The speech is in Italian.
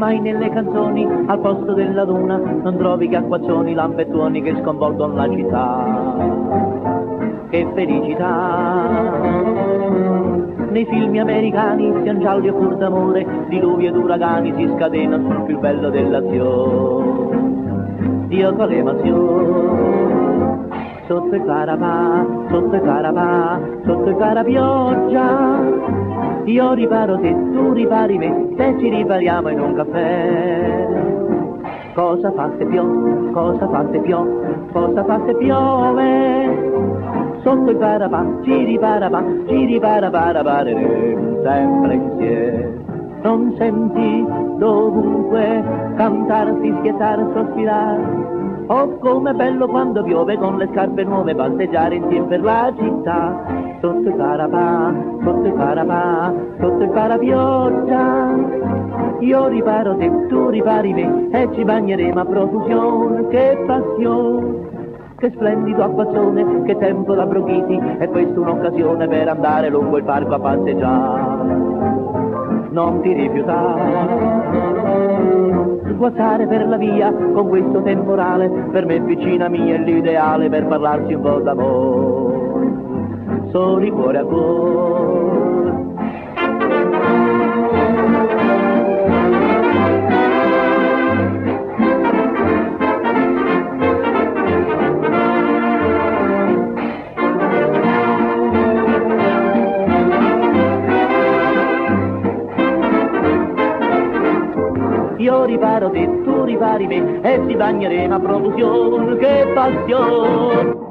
mai nelle canzoni al posto della luna non trovi che acquazzoni, lampetuoni che sconvolgono la città. Che felicità! Nei film americani siano gialli e pur d'amore, diluvi ed uragani si scatenano sul più bello dell'azione. Dio con l'emozione, sotto il carapà, sotto il carapà, sotto il carapioggia. Io riparo te, tu ripari me, se ci ripariamo in un caffè. Cosa fa se piove, cosa fa se piove, cosa fa se piove? Sotto il parapà, giri parapareremo sempre insieme. Non senti dovunque cantarsi, schiettare, sospirare. Oh, com'è bello quando piove con le scarpe nuove passeggiare insieme per la città. Sotto il parapà, sotto il parapà, sotto il parapioggia. Io riparo te, tu ripari me e ci bagneremo a profusione. Che passione! Che splendido acquazzone, che tempo da brochiti, e questa un'occasione per andare lungo il parco a passeggiare. Non ti rifiutare, sguazzare per la via con questo temporale, per me vicina mia è l'ideale per parlarsi un po' d'amore, soli cuore a cuore. Io riparo te, tu ripari me e ci bagneremo a profusione, che passione!